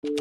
When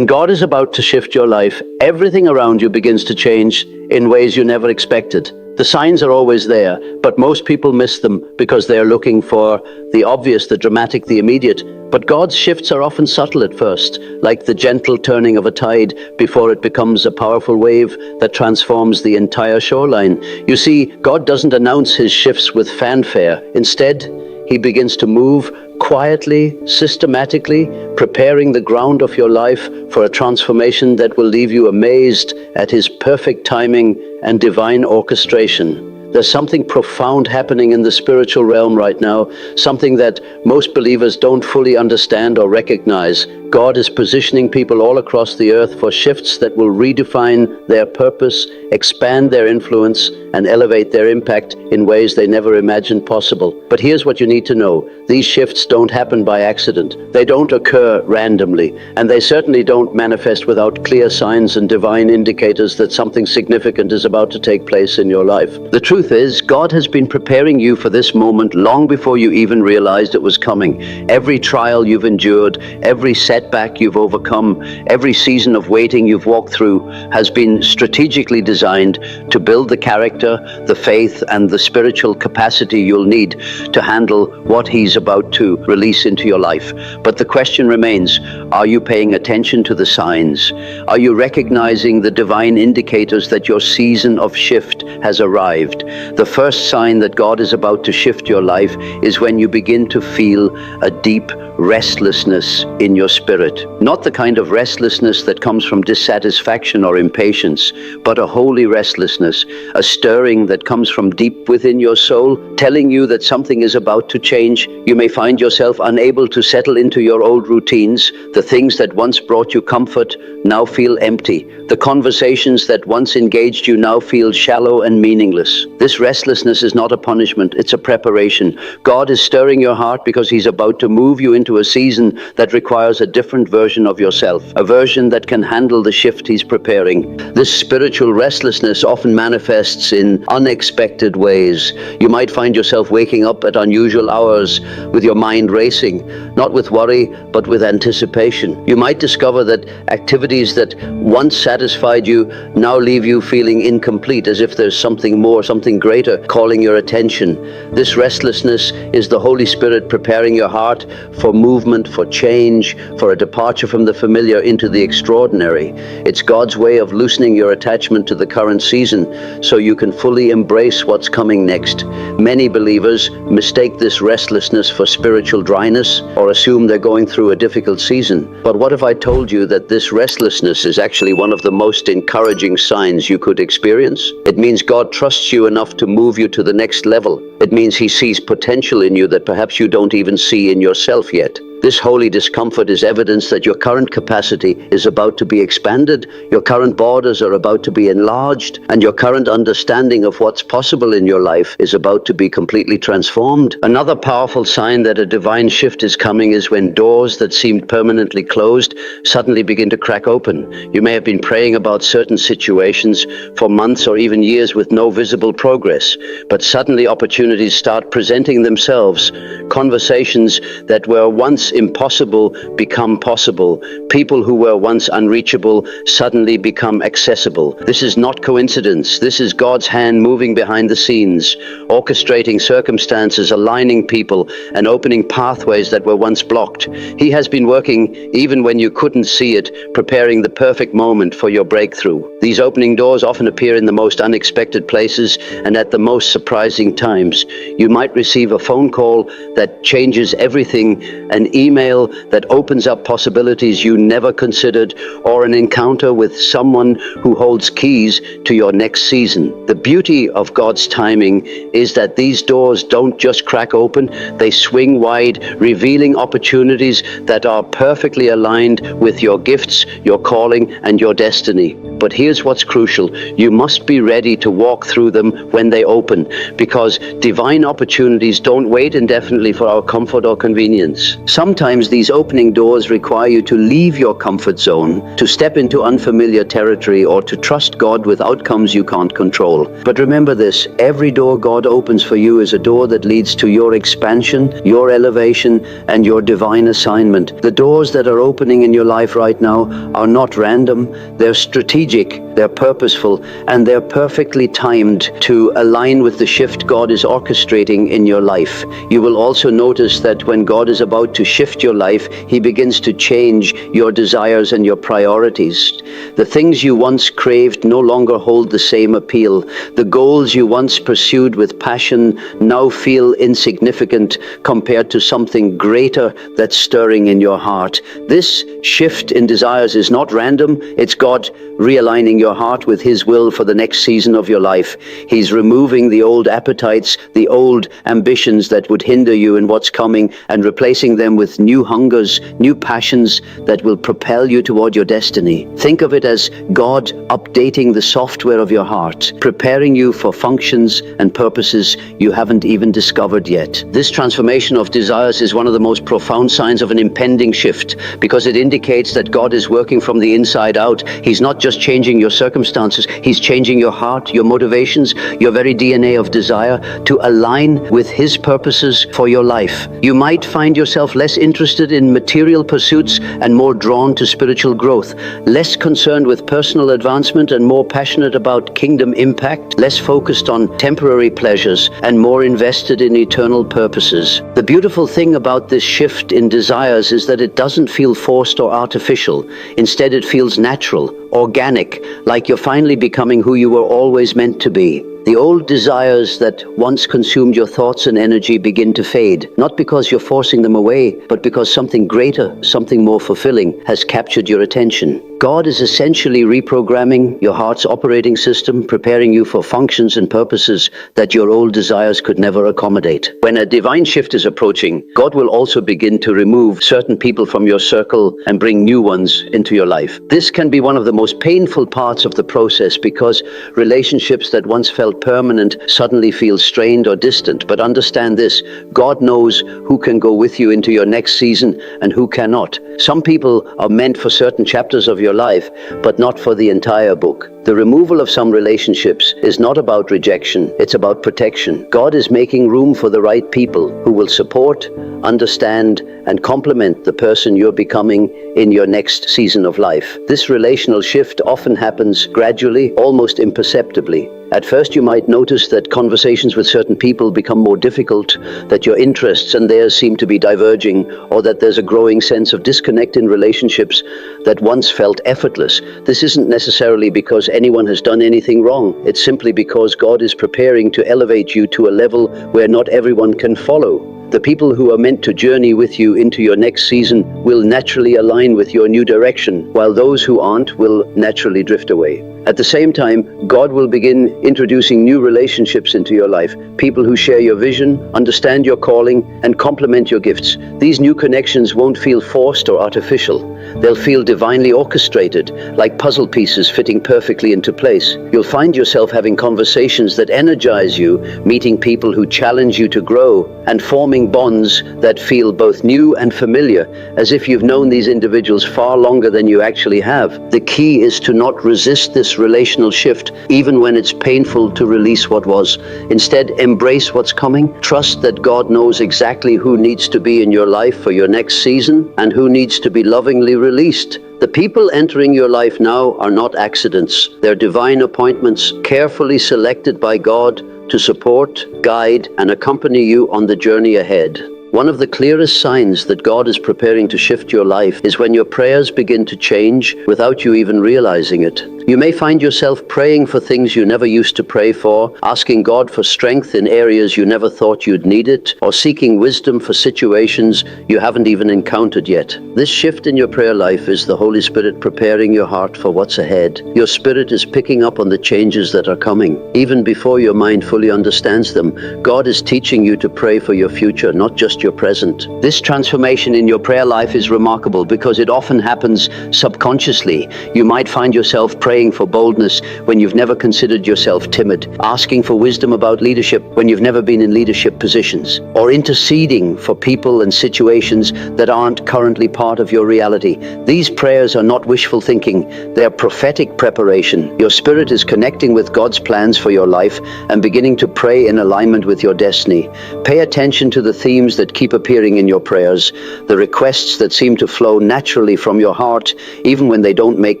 God is about to shift your life, everything around you begins to change in ways you never expected. The signs are always there, but most people miss them because they are looking for the obvious, the dramatic, the immediate. But God's shifts are often subtle at first, like the gentle turning of a tide before it becomes a powerful wave that transforms the entire shoreline. You see, God doesn't announce his shifts with fanfare. Instead, he begins to move quietly, systematically, preparing the ground of your life for a transformation that will leave you amazed at his perfect timing and divine orchestration. There's something profound happening in the spiritual realm right now, something that most believers don't fully understand or recognize. God is positioning people all across the earth for shifts that will redefine their purpose, expand their influence, and elevate their impact in ways they never imagined possible. But here's what you need to know. These shifts don't happen by accident. They don't occur randomly, and they certainly don't manifest without clear signs and divine indicators that something significant is about to take place in your life. The truth is, God has been preparing you for this moment long before you even realized it was coming. Every trial you've endured, every setback you've overcome, every season of waiting you've walked through has been strategically designed to build the character, the faith, and the spiritual capacity you'll need to handle what he's about to release into your life. But the question remains, are you paying attention to the signs? Are you recognizing the divine indicators that your season of shift has arrived? The first sign that God is about to shift your life is when you begin to feel a deep restlessness in your spirit. Not the kind of restlessness that comes from dissatisfaction or impatience, but a holy restlessness, a stirring that comes from deep within your soul, telling you that something is about to change. You may find yourself unable to settle into your old routines. The things that once brought you comfort now feel empty. The conversations that once engaged you now feel shallow and meaningless. This restlessness is not a punishment, it's a preparation. God is stirring your heart because he's about to move you into a season that requires a different version of yourself, a version that can handle the shift he's preparing. This spiritual restlessness often manifests in unexpected ways. You might find yourself waking up at unusual hours with your mind racing, not with worry, but with anticipation. You might discover that activities that once satisfied you now leave you feeling incomplete, as if there's something more, something greater calling your attention. This restlessness is the Holy Spirit preparing your heart for movement, for change, for a departure from the familiar into the extraordinary. It's God's way of loosening your attachment to the current season so you can fully embrace what's coming next. Many believers mistake this restlessness for spiritual dryness or assume they're going through a difficult season. But what if I told you that this restlessness is actually one of the most encouraging signs you could experience? It means God trusts you enough to move you to the next level. It means he sees potential in you that perhaps you don't even see in yourself yet. This holy discomfort is evidence that your current capacity is about to be expanded, your current borders are about to be enlarged, and your current understanding of what's possible in your life is about to be completely transformed. Another powerful sign that a divine shift is coming is when doors that seemed permanently closed suddenly begin to crack open. You may have been praying about certain situations for months or even years with no visible progress, but suddenly opportunities start presenting themselves. Conversations that were once impossible become possible. People who were once unreachable suddenly become accessible. This is not coincidence. This is God's hand moving behind the scenes, orchestrating circumstances, aligning people, and opening pathways that were once blocked. He has been working even when you couldn't see it, preparing the perfect moment for your breakthrough. These opening doors often appear in the most unexpected places and at the most surprising times. You might receive a phone call that changes everything, an email that opens up possibilities you never considered, or an encounter with someone who holds keys to your next season. The beauty of God's timing is that these doors don't just crack open, they swing wide, revealing opportunities that are perfectly aligned with your gifts, your calling, and your destiny. But here's what's crucial. You must be ready to walk through them when they open, because divine opportunities don't wait indefinitely for our comfort or convenience. Some Sometimes these opening doors require you to leave your comfort zone, to step into unfamiliar territory, or to trust God with outcomes you can't control. But remember this, every door God opens for you is a door that leads to your expansion, your elevation, and your divine assignment. The doors that are opening in your life right now are not random, they're strategic, they're purposeful, and they're perfectly timed to align with the shift God is orchestrating in your life. You will also notice that when God is about to shift your life, He begins to change your desires and your priorities. The things you once craved no longer hold the same appeal. The goals you once pursued with passion now feel insignificant compared to something greater that's stirring in your heart. This shift in desires is not random. It's God realigning your heart with His will for the next season of your life. He's removing the old appetites, the old ambitions that would hinder you in what's coming, and replacing them with new hungers, new passions that will propel you toward your destiny. Think of it as God updating the software of your heart, preparing you for functions and purposes you haven't even discovered yet. This transformation of desires is one of the most profound signs of an impending shift, because it indicates that God is working from the inside out. He's not just changing your circumstances, He's changing your heart, your motivations, your very DNA of desire to align with His purposes for your life. You might find yourself less interested in material pursuits and more drawn to spiritual growth, less concerned with personal advancement and more passionate about kingdom impact, less focused on temporary pleasures and more invested in eternal purposes. The beautiful thing about this shift in desires is that it doesn't feel forced or artificial. Instead, it feels natural, organic, like you're finally becoming who you were always meant to be. The old desires that once consumed your thoughts and energy begin to fade, not because you're forcing them away, but because something greater, something more fulfilling has captured your attention. God is essentially reprogramming your heart's operating system, preparing you for functions and purposes that your old desires could never accommodate. When a divine shift is approaching, God will also begin to remove certain people from your circle and bring new ones into your life. This can be one of the most painful parts of the process, because relationships that once felt permanent suddenly feel strained or distant. But understand this, God knows who can go with you into your next season and who cannot. Some people are meant for certain chapters of your life, but not for the entire book. The removal of some relationships is not about rejection, it's about protection. God is making room for the right people who will support, understand, and complement the person you're becoming in your next season of life. This relational shift often happens gradually, almost imperceptibly. At first, you might notice that conversations with certain people become more difficult, that your interests and theirs seem to be diverging, or that there's a growing sense of disconnect in relationships that once felt effortless. This isn't necessarily because anyone has done anything wrong. It's simply because God is preparing to elevate you to a level where not everyone can follow. The people who are meant to journey with you into your next season will naturally align with your new direction, while those who aren't will naturally drift away. At the same time, God will begin introducing new relationships into your life, people who share your vision, understand your calling, and complement your gifts. These new connections won't feel forced or artificial. They'll feel divinely orchestrated, like puzzle pieces fitting perfectly into place. You'll find yourself having conversations that energize you, meeting people who challenge you to grow, and forming bonds that feel both new and familiar, as if you've known these individuals far longer than you actually have. The key is to not resist this relational shift, even when it's painful to release what was. Instead, embrace what's coming. Trust that God knows exactly who needs to be in your life for your next season and who needs to be lovingly released. The people entering your life now are not accidents. They're divine appointments, carefully selected by God to support, guide, and accompany you on the journey ahead. One of the clearest signs that God is preparing to shift your life is when your prayers begin to change without you even realizing it. You may find yourself praying for things you never used to pray for, asking God for strength in areas you never thought you'd need it, or seeking wisdom for situations you haven't even encountered yet. This shift in your prayer life is the Holy Spirit preparing your heart for what's ahead. Your spirit is picking up on the changes that are coming. Even before your mind fully understands them, God is teaching you to pray for your future, not just just your present. This transformation in your prayer life is remarkable because it often happens subconsciously. You might find yourself praying for boldness when you've never considered yourself timid, asking for wisdom about leadership when you've never been in leadership positions, or interceding for people and situations that aren't currently part of your reality. These prayers are not wishful thinking, they are prophetic preparation. Your spirit is connecting with God's plans for your life and beginning to pray in alignment with your destiny. Pay attention to the themes that keep appearing in your prayers, the requests that seem to flow naturally from your heart, even when they don't make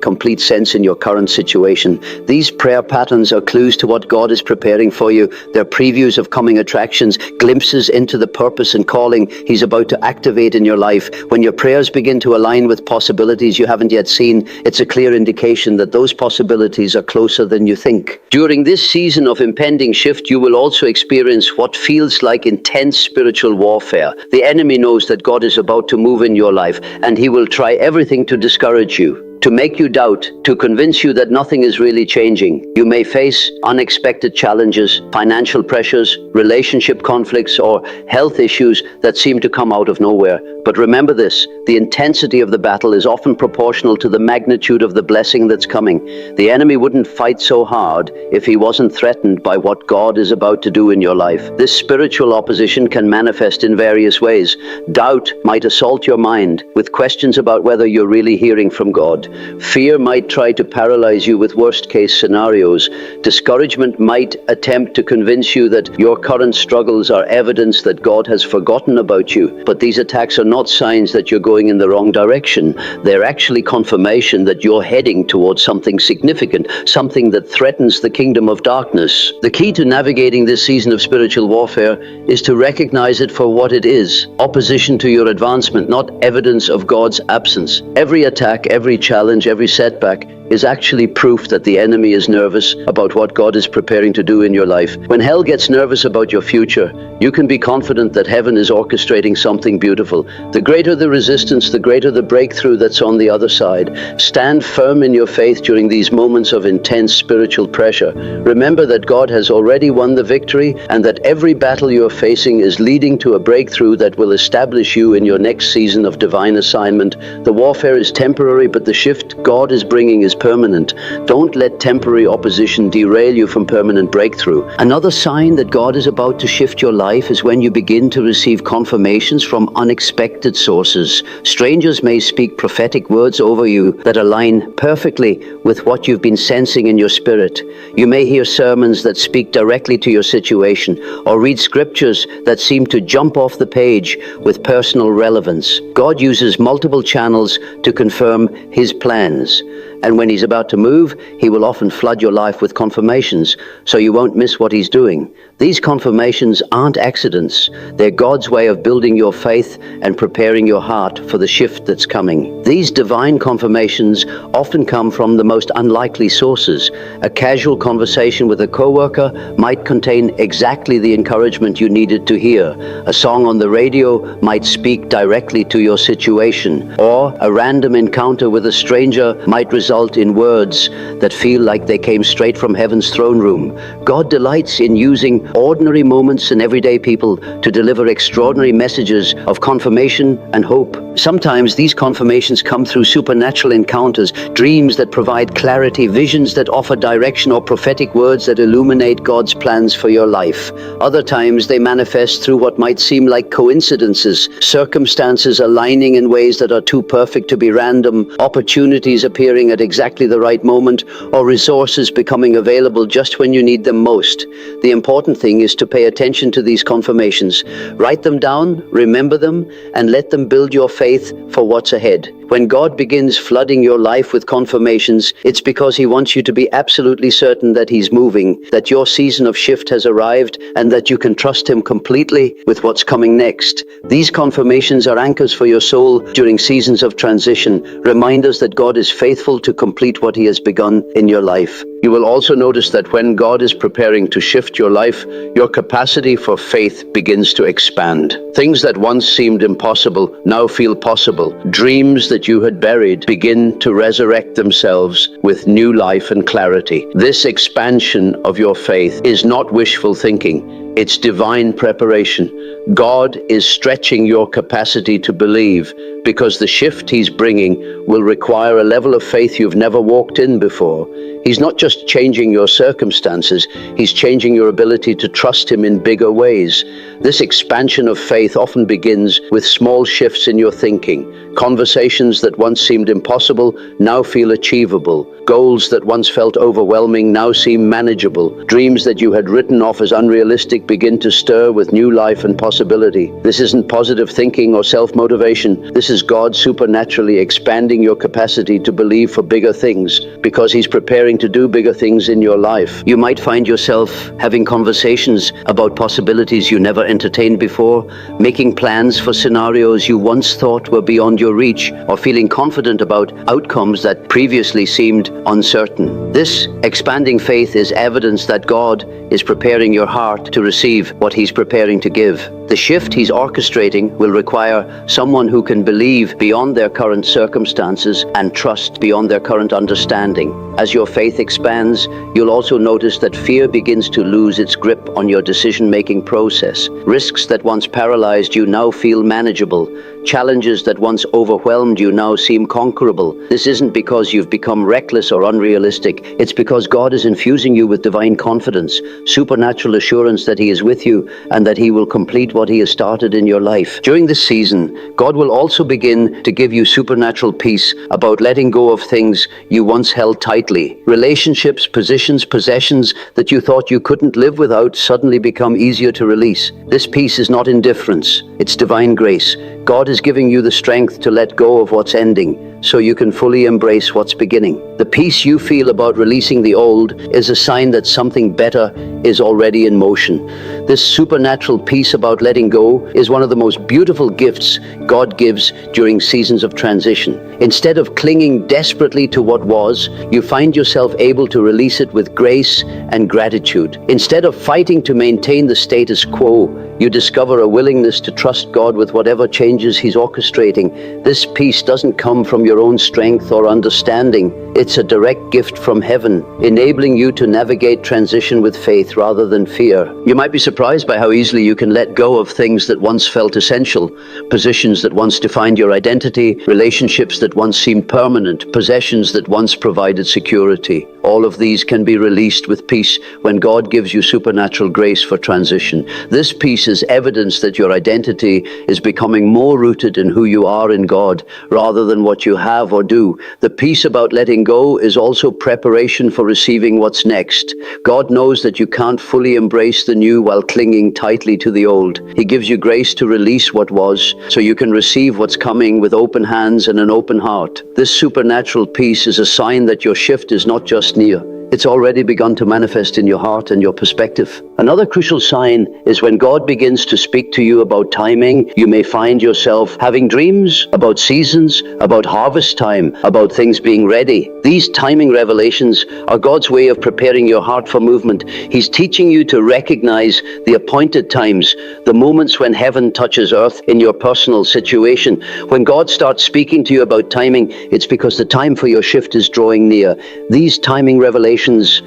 complete sense in your current situation. These prayer patterns are clues to what God is preparing for you. They're previews of coming attractions, glimpses into the purpose and calling He's about to activate in your life. When your prayers begin to align with possibilities you haven't yet seen, it's a clear indication that those possibilities are closer than you think. During this season of impending shift, you will also experience what feels like intense spiritual warfare. The enemy knows that God is about to move in your life, and he will try everything to discourage you, to make you doubt, to convince you that nothing is really changing. You may face unexpected challenges, financial pressures, relationship conflicts, or health issues that seem to come out of nowhere. But remember this, the intensity of the battle is often proportional to the magnitude of the blessing that's coming. The enemy wouldn't fight so hard if he wasn't threatened by what God is about to do in your life. This spiritual opposition can manifest in various ways. Doubt might assault your mind with questions about whether you're really hearing from God. Fear might try to paralyze you with worst-case scenarios. Discouragement might attempt to convince you that your current struggles are evidence that God has forgotten about you. But these attacks are not signs that you're going in the wrong direction. They're actually confirmation that you're heading towards something significant, something that threatens the kingdom of darkness. The key to navigating this season of spiritual warfare is to recognize it for what it is: opposition to your advancement, not evidence of God's absence. Every attack, every challenge, every setback is actually proof that the enemy is nervous about what God is preparing to do in your life. When hell gets nervous about your future, you can be confident that heaven is orchestrating something beautiful. The greater the resistance, the greater the breakthrough that's on the other side. Stand firm in your faith during these moments of intense spiritual pressure. Remember that God has already won the victory, and that every battle you're facing is leading to a breakthrough that will establish you in your next season of divine assignment. The warfare is temporary, but the shift God is bringing is permanent. Don't let temporary opposition derail you from permanent breakthrough. Another sign that God is about to shift your life is when you begin to receive confirmations from unexpected sources. Strangers may speak prophetic words over you that align perfectly with what you've been sensing in your spirit. You may hear sermons that speak directly to your situation, or read scriptures that seem to jump off the page with personal relevance. God uses multiple channels to confirm His plans. And when He's about to move, He will often flood your life with confirmations, so you won't miss what He's doing. These confirmations aren't accidents. They're God's way of building your faith and preparing your heart for the shift that's coming. These divine confirmations often come from the most unlikely sources. A casual conversation with a coworker might contain exactly the encouragement you needed to hear. A song on the radio might speak directly to your situation, or a random encounter with a stranger might result in words that feel like they came straight from heaven's throne room. God delights in using ordinary moments and everyday people to deliver extraordinary messages of confirmation and hope. Sometimes these confirmations come through supernatural encounters, dreams that provide clarity, visions that offer direction, or prophetic words that illuminate God's plans for your life. Other times they manifest through what might seem like coincidences, circumstances aligning in ways that are too perfect to be random, opportunities appearing at exactly the right moment, or resources becoming available just when you need them most. The important thing is to pay attention to these confirmations. Write them down, remember them, and let them build your faith for what's ahead. When God begins flooding your life with confirmations, it's because He wants you to be absolutely certain that He's moving, that your season of shift has arrived, and that you can trust Him completely with what's coming next. These confirmations are anchors for your soul during seasons of transition, reminders that God is faithful to complete what He has begun in your life. You will also notice that when God is preparing to shift your life, your capacity for faith begins to expand. Things that once seemed impossible now feel possible. Dreams that you had buried begin to resurrect themselves with new life and clarity. This expansion of your faith is not wishful thinking. It's divine preparation. God is stretching your capacity to believe because the shift He's bringing will require a level of faith you've never walked in before. He's not just changing your circumstances, He's changing your ability to trust Him in bigger ways. This expansion of faith often begins with small shifts in your thinking. Conversations that once seemed impossible now feel achievable. Goals that once felt overwhelming now seem manageable. Dreams that you had written off as unrealistic begin to stir with new life and possibility. This isn't positive thinking or self-motivation. This is God supernaturally expanding your capacity to believe for bigger things because He's preparing to do bigger things in your life. You might find yourself having conversations about possibilities you never entertained before, making plans for scenarios you once thought were beyond your reach, or feeling confident about outcomes that previously seemed uncertain. This expanding faith is evidence that God is preparing your heart to receive what He's preparing to give. The shift He's orchestrating will require someone who can believe beyond their current circumstances and trust beyond their current understanding. As your faith expands, you'll also notice that fear begins to lose its grip on your decision-making process. Risks that once paralyzed you now feel manageable. Challenges that once overwhelmed you now seem conquerable. This isn't because you've become reckless or unrealistic. It's because God is infusing you with divine confidence, supernatural assurance that He is with you and that He will complete what He has started in your life. During this season, God will also begin to give you supernatural peace about letting go of things you once held tightly. Relationships, positions, possessions that you thought you couldn't live without suddenly become easier to release. This peace is not indifference, it's divine grace. God is giving you the strength to let go of what's ending so you can fully embrace what's beginning. The peace you feel about releasing the old is a sign that something better is already in motion. This supernatural peace about letting go is one of the most beautiful gifts God gives during seasons of transition. Instead of clinging desperately to what was, you find yourself able to release it with grace and gratitude. Instead of fighting to maintain the status quo, you discover a willingness to trust God with whatever changes He's orchestrating. This peace doesn't come from your own strength or understanding. It's a direct gift from heaven, enabling you to navigate transition with faith rather than fear. You might be surprised by how easily you can let go of things that once felt essential, positions that once defined your identity, relationships that once seemed permanent, possessions that once provided security. All of these can be released with peace when God gives you supernatural grace for transition. This peace is evidence that your identity is becoming more rooted in who you are in God rather than what you have or do. The peace about letting go is also preparation for receiving what's next. God knows that you can't fully embrace the new while clinging tightly to the old. He gives you grace to release what was so you can receive what's coming with open hands and an open heart. This supernatural peace is a sign that your shift is not just near. It's already begun to manifest in your heart and your perspective. Another crucial sign is when God begins to speak to you about timing. You may find yourself having dreams about seasons, about harvest time, about things being ready. These timing revelations are God's way of preparing your heart for movement. He's teaching you to recognize the appointed times, the moments when heaven touches earth in your personal situation. When God starts speaking to you about timing, it's because the time for your shift is drawing near. These timing revelations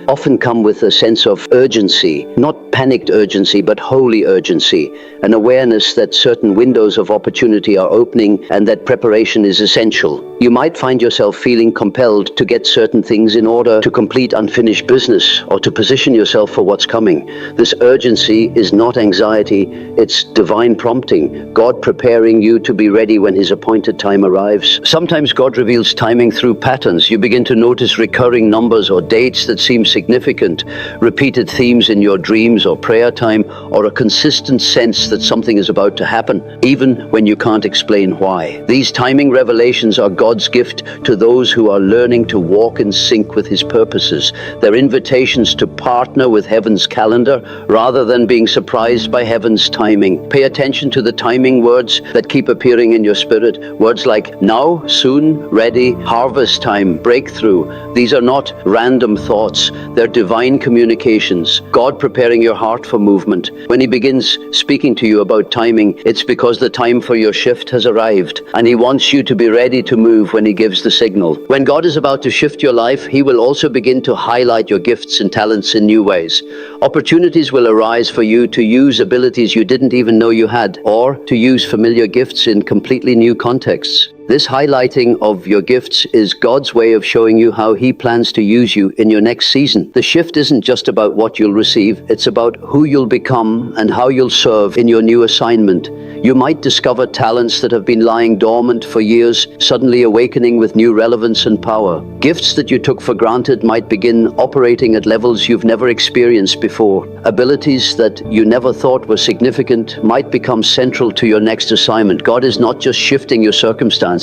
often come with a sense of urgency, not panicked urgency, but holy urgency, an awareness that certain windows of opportunity are opening and that preparation is essential. You might find yourself feeling compelled to get certain things in order to complete unfinished business or to position yourself for what's coming. This urgency is not anxiety, it's divine prompting, God preparing you to be ready when His appointed time arrives. Sometimes God reveals timing through patterns. You begin to notice recurring numbers or dates that seem significant, repeated themes in your dreams or prayer time, or a consistent sense that something is about to happen, even when you can't explain why. These timing revelations are God's gift to those who are learning to walk in sync with His purposes. They're invitations to partner with heaven's calendar rather than being surprised by heaven's timing. Pay attention to the timing words that keep appearing in your spirit. Words like now, soon, ready, harvest time, breakthrough. These are not random thoughts. They're divine communications. God preparing your heart for movement. When He begins speaking to you about timing, it's because the time for your shift has arrived, and He wants you to be ready to move when He gives the signal. When God is about to shift your life, He will also begin to highlight your gifts and talents in new ways. Opportunities will arise for you to use abilities you didn't even know you had, or to use familiar gifts in completely new contexts. This highlighting of your gifts is God's way of showing you how He plans to use you in your next season. The shift isn't just about what you'll receive, it's about who you'll become and how you'll serve in your new assignment. You might discover talents that have been lying dormant for years, suddenly awakening with new relevance and power. Gifts that you took for granted might begin operating at levels you've never experienced before. Abilities that you never thought were significant might become central to your next assignment. God is not just shifting your circumstances,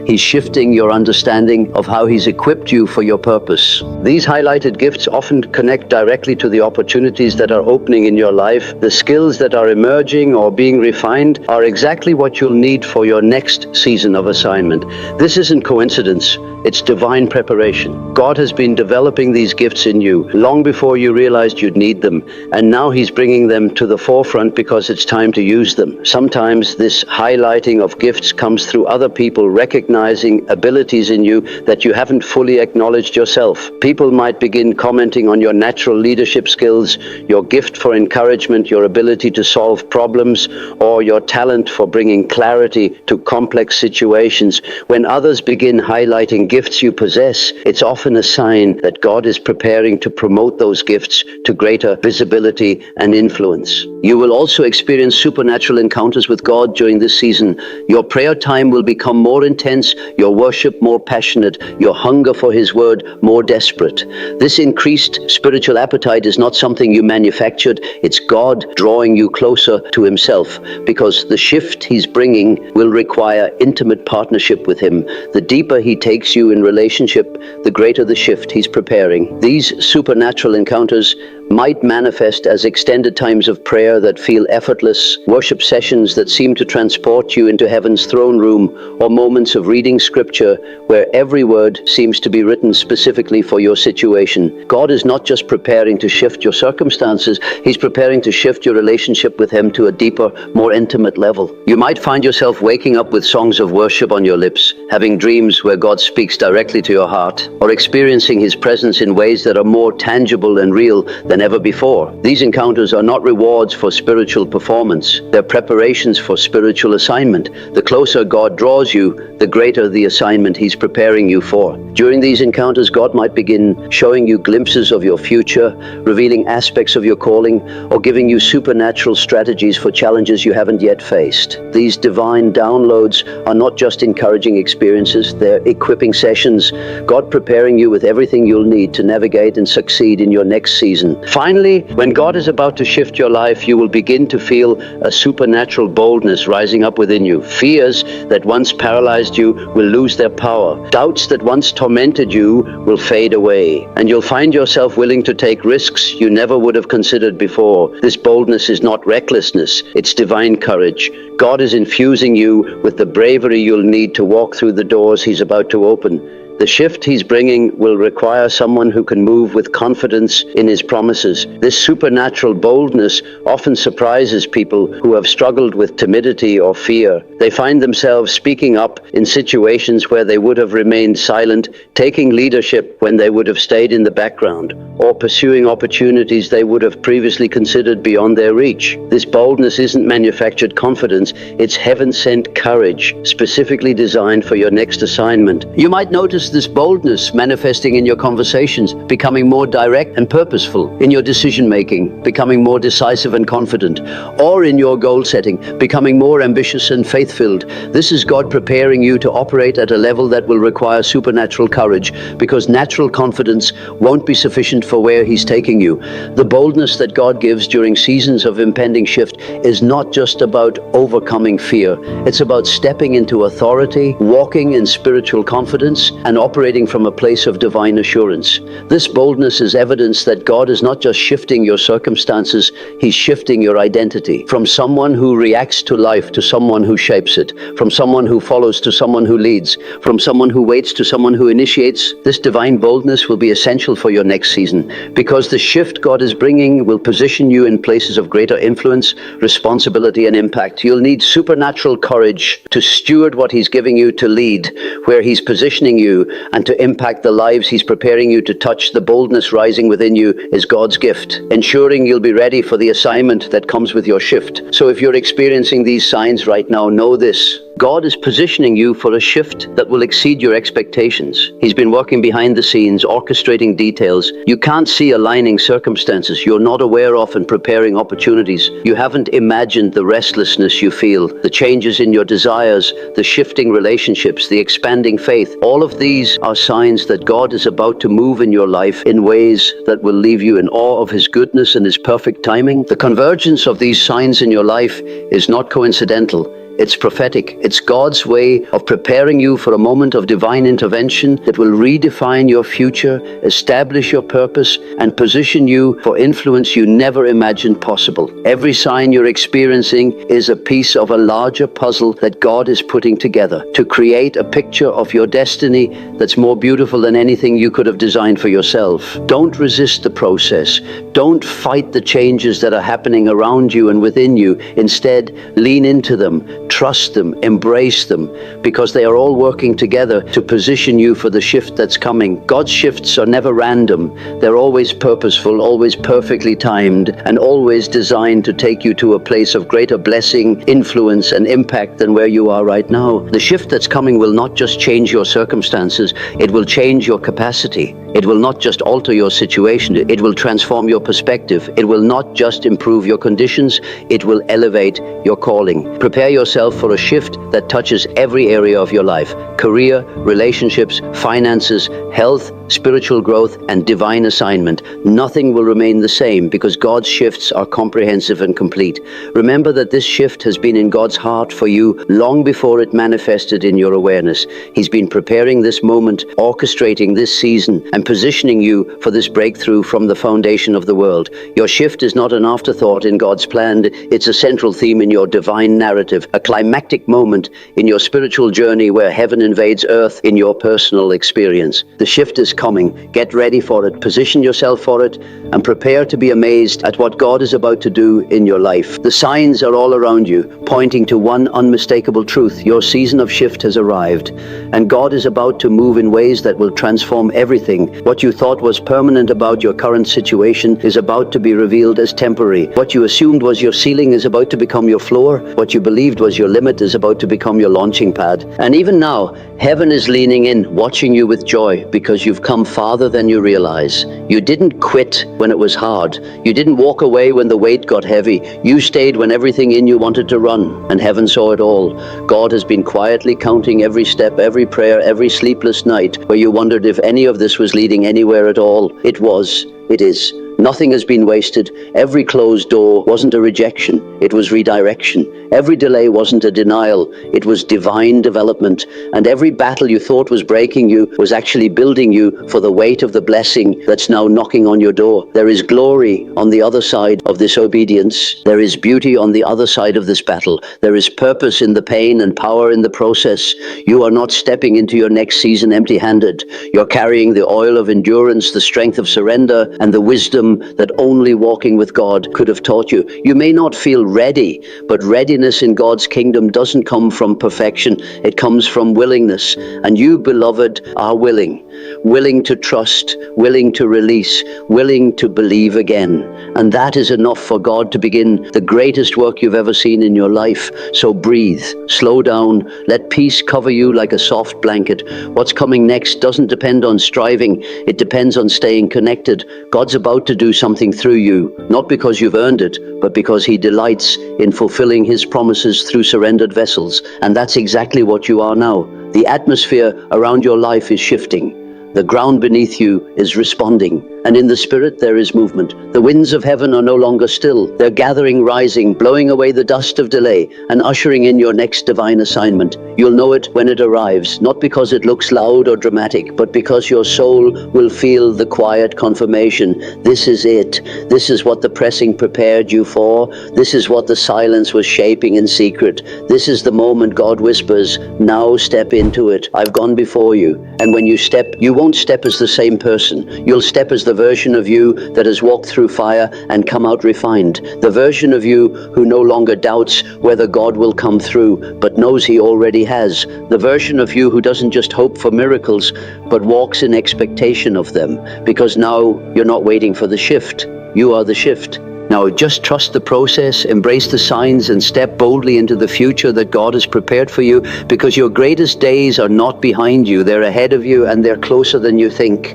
He's shifting your understanding of how He's equipped you for your purpose. These highlighted gifts often connect directly to the opportunities that are opening in your life. The skills that are emerging or being refined are exactly what you'll need for your next season of assignment. This isn't coincidence, it's divine preparation. God has been developing these gifts in you long before you realized you'd need them, and now He's bringing them to the forefront because it's time to use them. Sometimes this highlighting of gifts comes through other people recognizing abilities in you that you haven't fully acknowledged yourself. People might begin commenting on your natural leadership skills, your gift for encouragement, your ability to solve problems, or your talent for bringing clarity to complex situations. When others begin highlighting gifts you possess, it's often a sign that God is preparing to promote those gifts to greater visibility and influence. You will also experience supernatural encounters with God during this season. Your prayer time will become more intense, your worship more passionate, your hunger for His word more desperate. This increased spiritual appetite is not something you manufactured, it's God drawing you closer to Himself, because the shift He's bringing will require intimate partnership with Him. The deeper He takes you in relationship, the greater the shift He's preparing. These supernatural encounters might manifest as extended times of prayer that feel effortless, worship sessions that seem to transport you into heaven's throne room, or moments of reading scripture where every word seems to be written specifically for your situation. God is not just preparing to shift your circumstances, He's preparing to shift your relationship with Him to a deeper, more intimate level. You might find yourself waking up with songs of worship on your lips, having dreams where God speaks directly to your heart, or experiencing His presence in ways that are more tangible and real than ever before. These encounters are not rewards for spiritual performance, they're preparations for spiritual assignment. The closer God draws you, the greater the assignment He's preparing you for. During these encounters, God might begin showing you glimpses of your future, revealing aspects of your calling, or giving you supernatural strategies for challenges you haven't yet faced. These divine downloads are not just encouraging experiences, they're equipping sessions, God preparing you with everything you'll need to navigate and succeed in your next season. Finally, when God is about to shift your life, you will begin to feel a supernatural boldness rising up within you. Fears that once paralyzed you will lose their power. Doubts that once tormented you will fade away. And you'll find yourself willing to take risks you never would have considered before. This boldness is not recklessness, it's divine courage. God is infusing you with the bravery you'll need to walk through the doors He's about to open. The shift He's bringing will require someone who can move with confidence in His promises. This supernatural boldness often surprises people who have struggled with timidity or fear. They find themselves speaking up in situations where they would have remained silent, taking leadership when they would have stayed in the background, or pursuing opportunities they would have previously considered beyond their reach. This boldness isn't manufactured confidence, it's heaven-sent courage, specifically designed for your next assignment. You might notice this boldness manifesting in your conversations, becoming more direct and purposeful, in your decision-making, becoming more decisive and confident, or in your goal setting, becoming more ambitious and faith-filled. This is God preparing you to operate at a level that will require supernatural courage, because natural confidence won't be sufficient for where He's taking you. The boldness that God gives during seasons of impending shift is not just about overcoming fear. It's about stepping into authority, walking in spiritual confidence, and operating from a place of divine assurance. This boldness is evidence that God is not just shifting your circumstances, He's shifting your identity. From someone who reacts to life to someone who shapes it. From someone who follows to someone who leads. From someone who waits to someone who initiates. This divine boldness will be essential for your next season, because the shift God is bringing will position you in places of greater influence, responsibility, and impact. You'll need supernatural courage to steward what He's giving you, to lead where He's positioning you, you and to impact the lives He's preparing you to touch. The boldness rising within you is God's gift, ensuring you'll be ready for the assignment that comes with your shift. So if you're experiencing these signs right now, know this: God is positioning you for a shift that will exceed your expectations. He's been working behind the scenes, orchestrating details. You can't see, aligning circumstances you're not aware of, and preparing opportunities. You haven't imagined the restlessness you feel, the changes in your desires, the shifting relationships, the expanding faith. All of these are signs that God is about to move in your life in ways that will leave you in awe of His goodness and His perfect timing. The convergence of these signs in your life is not coincidental. It's prophetic. It's God's way of preparing you for a moment of divine intervention that will redefine your future, establish your purpose, and position you for influence you never imagined possible. Every sign you're experiencing is a piece of a larger puzzle that God is putting together to create a picture of your destiny that's more beautiful than anything you could have designed for yourself. Don't resist the process. Don't fight the changes that are happening around you and within you. Instead, lean into them. Trust them, embrace them, because they are all working together to position you for the shift that's coming. God's shifts are never random. They're always purposeful, always perfectly timed, and always designed to take you to a place of greater blessing, influence, and impact than where you are right now. The shift that's coming will not just change your circumstances, it will change your capacity. It will not just alter your situation, it will transform your perspective. It will not just improve your conditions, it will elevate your calling. Prepare yourself for a shift that touches every area of your life: career, relationships, finances, health, spiritual growth, and divine assignment. Nothing will remain the same because God's shifts are comprehensive and complete. Remember that this shift has been in God's heart for you long before it manifested in your awareness. He's been preparing this moment, orchestrating this season, and positioning you for this breakthrough from the foundation of the world. Your shift is not an afterthought in God's plan. It's a central theme in your divine narrative, a climactic moment in your spiritual journey where heaven invades earth in your personal experience. The shift is coming. Get ready for it, position yourself for it, and prepare to be amazed at what God is about to do in your life. The signs are all around you, pointing to one unmistakable truth: your season of shift has arrived, and God is about to move in ways that will transform everything. What you thought was permanent about your current situation is about to be revealed as temporary. What you assumed was your ceiling is about to become your floor. What you believed was your limit is about to become your launching pad. And even now, heaven is leaning in, watching you with joy, because you've come farther than you realize. You didn't quit when it was hard. You didn't walk away when the weight got heavy. You stayed when everything in you wanted to run, and heaven saw it all. God has been quietly counting every step, every prayer, every sleepless night where you wondered if any of this was leading anywhere at all. It was. It is. Nothing has been wasted. Every closed door wasn't a rejection, it was redirection. Every delay wasn't a denial, it was divine development. And every battle you thought was breaking you was actually building you for the weight of the blessing that's now knocking on your door. There is glory on the other side of this obedience. There is beauty on the other side of this battle. There is purpose in the pain and power in the process. You are not stepping into your next season empty-handed. You're carrying the oil of endurance, the strength of surrender, and the wisdom that only walking with God could have taught you. You may not feel ready, but readiness in God's kingdom doesn't come from perfection. It comes from willingness. And you, beloved, are willing. Willing to trust, willing to release, willing to believe again. And that is enough for God to begin the greatest work you've ever seen in your life. So breathe, slow down, let peace cover you like a soft blanket. What's coming next doesn't depend on striving, it depends on staying connected. God's about to do something through you, not because you've earned it, but because He delights in fulfilling His promises through surrendered vessels. And that's exactly what you are now. The atmosphere around your life is shifting. The ground beneath you is responding, and in the spirit there is movement. The winds of heaven are no longer still. They're gathering, rising, blowing away the dust of delay, and ushering in your next divine assignment. You'll know it when it arrives, not because it looks loud or dramatic, but because your soul will feel the quiet confirmation. This is it. This is what the pressing prepared you for. This is what the silence was shaping in secret. This is the moment God whispers, now step into it. I've gone before you. And when you step, you won't step as the same person. You'll step as the the version of you that has walked through fire and come out refined. The version of you who no longer doubts whether God will come through, but knows He already has. The version of you who doesn't just hope for miracles, but walks in expectation of them, because now you're not waiting for the shift. You are the shift. Now just trust the process, embrace the signs, and step boldly into the future that God has prepared for you, because your greatest days are not behind you. They're ahead of you, and they're closer than you think.